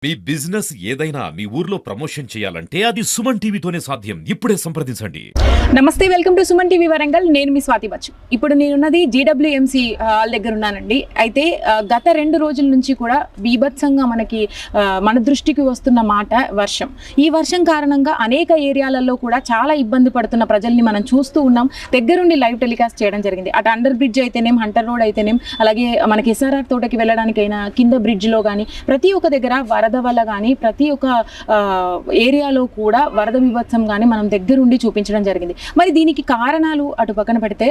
మీ business ఏదైనా మీ ఊర్లో promotion చేయాలంటే అది సుమన్ టీవీతోనే సాధ్యం. ఇప్పుడే సంప్రదించండి. నమస్తే, welcome to Suman TV Warangal. నేను మీ స్వాతి బచ్చు. ఇప్పుడు నేనున్నది జీడబ్ల్యూఎంసీ హాల్ దగ్గర ఉన్నానండి. అయితే గత 2 రోజుల నుంచి కూడా బీభత్సంగా మన దృష్టికి వస్తున్న మాట వర్షం. ఈ వర్షం కారణంగా అనేక ఏరియాలలో కూడా చాలా ఇబ్బంది పడుతున్న ప్రజల్ని మనం చూస్తూ ఉన్నాం. దగ్గరుండి లైవ్ టెలికాస్ట్ చేయడం జరిగింది. అటు అండర్ బ్రిడ్జ్ అయితేనేం, హంటర్ రోడ్ అయితేనేం, అలాగే మనకి ఎస్ఆర్ఆర్ తోటకి వెళ్ళడానికైనా కింద బ్రిడ్జ్లో కానీ ప్రతి ఒక్క దగ్గర వరద వల్ల కానీ ప్రతి ఒక్క ఏరియాలో కూడా వరద బీభత్సం కానీ మనం దగ్గరుండి చూపించడం జరిగింది. మరి దీనికి కారణాలు అటు పక్కన పెడితే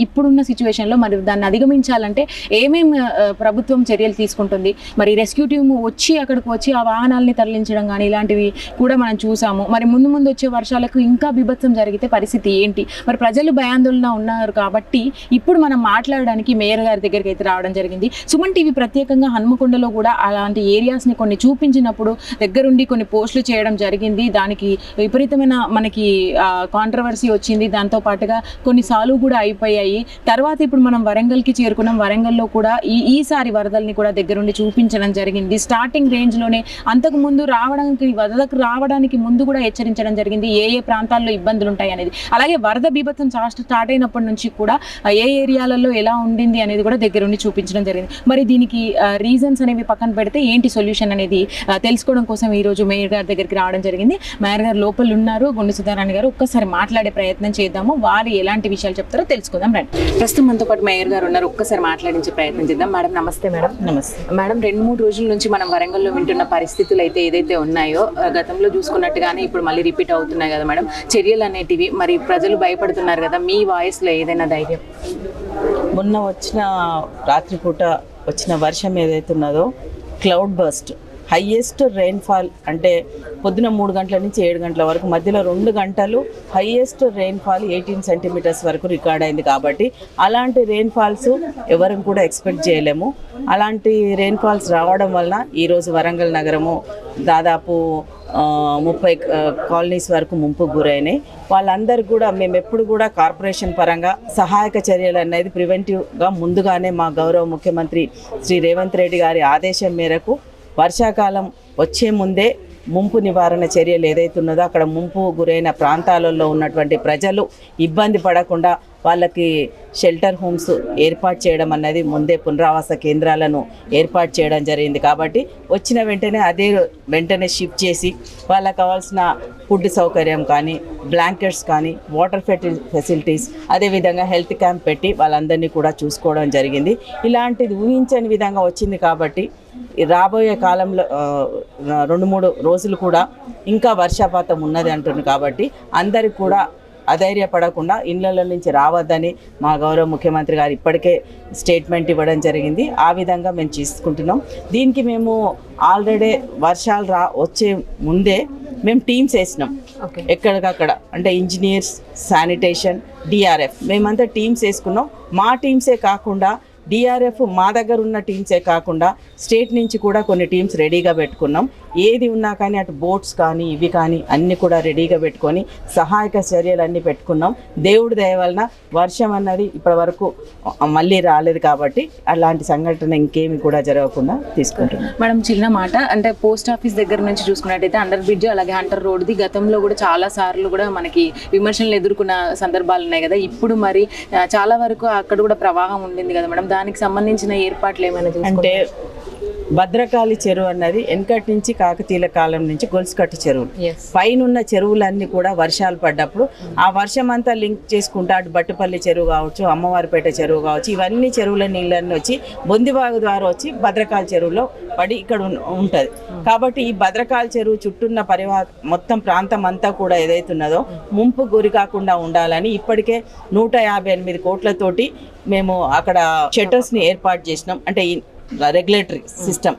ఇప్పుడున్న సిచ్యువేషన్లో మరి దాన్ని అధిగమించాలంటే ఏమేమి ప్రభుత్వం చర్యలు తీసుకుంటుంది, మరి రెస్క్యూ టీమ్ అక్కడికి వచ్చి ఆ వాహనాలని తరలించడం కానీ ఇలాంటివి కూడా మనం చూసాము. మరి ముందు వచ్చే వర్షాలకు ఇంకా బీభత్సం జరిగితే పరిస్థితి ఏంటి? మరి ప్రజలు భయాందోళన ఉన్నారు కాబట్టి ఇప్పుడు మనం మాట్లాడడానికి మేయర్ గారి దగ్గరికి అయితే రావడం జరిగింది. సుమన్ టీవీ ప్రత్యేకంగా హన్మకొండలో కూడా అలాంటి ఏరియాస్ని కొన్ని చూపించినప్పుడు దగ్గరుండి కొన్ని పోస్టులు చేయడం జరిగింది. దానికి విపరీతమైన మనకి కాంట్రవర్సీ వచ్చింది. దాంతో పాటుగా కొన్ని సాల్వ్ కూడా అయిపోయాయి. తర్వాత ఇప్పుడు మనం వరంగల్కి చేరుకున్నాం. వరంగల్లో కూడా ఈసారి వరదల్ని కూడా దగ్గరుండి చూపించడం జరిగింది. స్టార్టింగ్ రేంజ్లోనే అంతకు ముందు వరదకు రావడానికి ముందు కూడా హెచ్చరించడం జరిగింది ఏ ప్రాంతాల్లో ఇబ్బందులు ఉంటాయి అనేది. అలాగే వరద బీభత్సం స్టార్ట్ అయినప్పటి నుంచి కూడా ఏ ఏరియాలలో ఎలా ఉండింది అనేది కూడా దగ్గరుండి చూపించడం జరిగింది. మరి దీనికి రీజన్స్ అనేవి పక్కన పెడితే ఏంటి సొల్యూషన్ అనేది తెలుసుకోవడం కోసం ఈరోజు మేయర్ గారి దగ్గరికి రావడం జరిగింది. మేయర్ గారు లోపల ఉన్నారు. గుండు సుధారాణి గారు, ఒక్కసారి మాట్లాడే ప్రయత్నం చేద్దాము. వారు ఎలాంటి విషయాలు చెప్తారో తెలుసుకుందాం రండి. ప్రస్తుతం మనతో పాటు మేయర్ గారు ఉన్నారు. ఒక్కసారి మాట్లాడించే ప్రయత్నం చేద్దాం. మేడం నమస్తే. మేడం నమస్తే మేడం. 2-3 రోజుల నుంచి మనం వరంగల్లో వింటున్న పరిస్థితులు అయితే ఏదైతే ఉన్నాయో గతంలో చూసుకున్నట్టుగానే ఇప్పుడు మళ్ళీ రిపీట్ అవుతున్నాయి కదా మేడం. చర్యలు అనేటివి మరి ప్రజలు భయపడుతున్నారు కదా, మీ వాయిస్లో ఏదైనా ధైర్యం? మొన్న వచ్చిన రాత్రిపూట వచ్చిన వర్షం ఏదైతే ఉన్నదో క్లౌడ్ బర్స్ట్, హైయెస్ట్ రెయిన్ఫాల్ అంటే పొద్దున 3 గంటల నుంచి 7 గంటల వరకు మధ్యలో 2 గంటలు హైయెస్ట్ రెయిన్ఫాల్ 18 సెంటీమీటర్స్ వరకు రికార్డ్ అయింది. కాబట్టి అలాంటి రెయిన్ఫాల్స్ ఎవరం కూడా ఎక్స్పెక్ట్ చేయలేము. అలాంటి రెయిన్ఫాల్స్ రావడం వలన ఈరోజు వరంగల్ నగరము దాదాపు 30 కాలనీస్ వరకు ముంపుకు గురైనాయి. వాళ్ళందరూ కూడా మేము ఎప్పుడు కూడా కార్పొరేషన్ పరంగా సహాయక చర్యలు అనేది ప్రివెంటివ్గా ముందుగానే మా గౌరవ ముఖ్యమంత్రి శ్రీ రేవంత్ రెడ్డి గారి ఆదేశం మేరకు వర్షాకాలం వచ్చే ముందే ముంపు నివారణ చర్యలు ఏదైతే ఉన్నదో అక్కడ ముంపు గురైన ప్రాంతాలలో ఉన్నటువంటి ప్రజలు ఇబ్బంది పడకుండా వాళ్ళకి షెల్టర్ హోమ్స్ ఏర్పాటు చేయడం అన్నది ముందే పునరావాస కేంద్రాలను ఏర్పాటు చేయడం జరిగింది. కాబట్టి వచ్చిన వెంటనే షిఫ్ట్ చేసి వాళ్ళకి కావాల్సిన ఫుడ్ సౌకర్యం కానీ, బ్లాంకెట్స్ కానీ, వాటర్ ఫెసిలిటీస్, అదేవిధంగా హెల్త్ క్యాంప్ పెట్టి వాళ్ళందరినీ కూడా చూసుకోవడం జరిగింది. ఇలాంటిది ఊహించని విధంగా వచ్చింది కాబట్టి రాబోయే కాలంలో 2-3 రోజులు కూడా ఇంకా వర్షపాతం ఉన్నది అంటుంది. కాబట్టి అందరికి కూడా అధైర్యపడకుండా ఇళ్ల నుంచి రావద్దని మా గౌరవ ముఖ్యమంత్రి గారు ఇప్పటికే స్టేట్మెంట్ ఇవ్వడం జరిగింది. ఆ విధంగా మేము తీసుకుంటున్నాం. దీనికి మేము ఆల్రెడీ వర్షాలు వచ్చే ముందే మేము టీమ్స్ వేసినాం ఎక్కడికక్కడ. అంటే ఇంజనీర్స్, శానిటేషన్, డిఆర్ఎఫ్ మేమంతా టీమ్స్ వేసుకున్నాం. మా టీమ్సే కాకుండా డిఆర్ఎఫ్ మా దగ్గర ఉన్న టీమ్సే కాకుండా స్టేట్ నుంచి కూడా కొన్ని టీమ్స్ రెడీగా పెట్టుకున్నాం. ఏది ఉన్నా కానీ అటు బోట్స్ కానీ ఇవి కానీ అన్నీ కూడా రెడీగా పెట్టుకొని సహాయక చర్యలు అన్నీ పెట్టుకున్నాం. దేవుడి దయ వలన వర్షం అన్నది ఇప్పటి వరకు మళ్ళీ రాలేదు కాబట్టి అలాంటి సంఘటన ఇంకేమి కూడా జరగకుండా తీసుకుంటున్నాం. మేడం చిన్న మాట, అంటే పోస్ట్ ఆఫీస్ దగ్గర నుంచి చూసుకున్నట్టయితే అండర్ బ్రిడ్జ్ అలాగే హంటర్ రోడ్ది గతంలో కూడా చాలా సార్లు కూడా మనకి విమర్శలు ఎదుర్కొన్న సందర్భాలు ఉన్నాయి కదా. ఇప్పుడు మరి చాలా వరకు అక్కడ కూడా ప్రవాహం ఉండింది కదా మేడం. దానికి సంబంధించిన ఏర్పాట్లు ఏమైనా అంటే భద్రకాళి చెరువు అన్నది వెనకటి నుంచి కాకతీయుల కాలం నుంచి గొలుసుకట్టు చెరువులు, పైనున్న చెరువులన్నీ కూడా వర్షాలు పడ్డప్పుడు ఆ వర్షం అంతా లింక్ చేసుకుంటా అటు బట్టుపల్లి చెరువు కావచ్చు, అమ్మవారిపేట చెరువు కావచ్చు, ఇవన్నీ చెరువుల నీళ్ళన్నీ వచ్చి బొందిబాగు ద్వారా వచ్చి భద్రకాళి చెరువులో పడి ఇక్కడ ఉంటుంది. కాబట్టి ఈ భద్రకాళి చెరువు చుట్టూన్న మొత్తం ప్రాంతం అంతా కూడా ఏదైతున్నదో ముంపు గురి కాకుండా ఉండాలని ఇప్పటికే 158 కోట్లతోటి మేము అక్కడ షట్టర్స్ని ఏర్పాటు చేసినాం. అంటే రెగ్యులేటరీ సిస్టమ్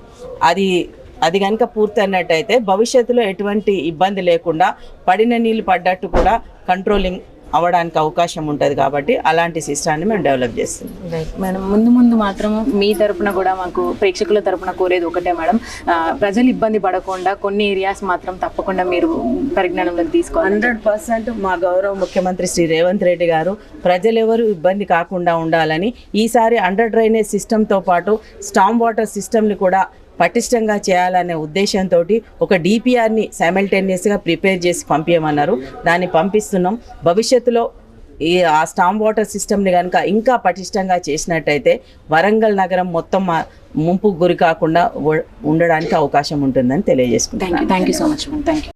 అది కనుక పూర్తి అన్నట్టయితే భవిష్యత్తులో ఎటువంటి ఇబ్బంది లేకుండా పడిన నీళ్ళు పడ్డట్టు కూడా కంట్రోలింగ్ అవ్వడానికి అవకాశం ఉంటుంది. కాబట్టి అలాంటి సిస్టాన్ని మేము డెవలప్ చేస్తున్నాం. మేడం ముందు మాత్రం మీ తరపున కూడా మాకు ప్రేక్షకుల తరపున కోరేది ఒకటే మేడం, ప్రజలు ఇబ్బంది పడకుండా కొన్ని ఏరియాస్ మాత్రం తప్పకుండా మీరు పరిజ్ఞానంలోకి తీసుకోవాలి. 100% మా గౌరవ ముఖ్యమంత్రి శ్రీ రేవంత్ రెడ్డి గారు ప్రజలెవరు ఇబ్బంది కాకుండా ఉండాలని ఈసారి అండర్ డ్రైనేజ్ సిస్టమ్తో పాటు స్టామ్ వాటర్ సిస్టమ్ని కూడా పటిష్టంగా చేయాలనే ఉద్దేశంతో ఒక డిపిఆర్ని సైమల్టేనియస్గా ప్రిపేర్ చేసి పంపించమన్నారు. దాన్ని పంపిస్తున్నాం. భవిష్యత్తులో ఆ స్టామ్ వాటర్ సిస్టమ్ని కనుక ఇంకా పటిష్టంగా చేసినట్టయితే వరంగల్ నగరం మొత్తం ముంపుకు గురి కాకుండా ఉండడానికి అవకాశం ఉంటుందని తెలియజేసుకుంటున్నాను. Thank you so much. Thank you.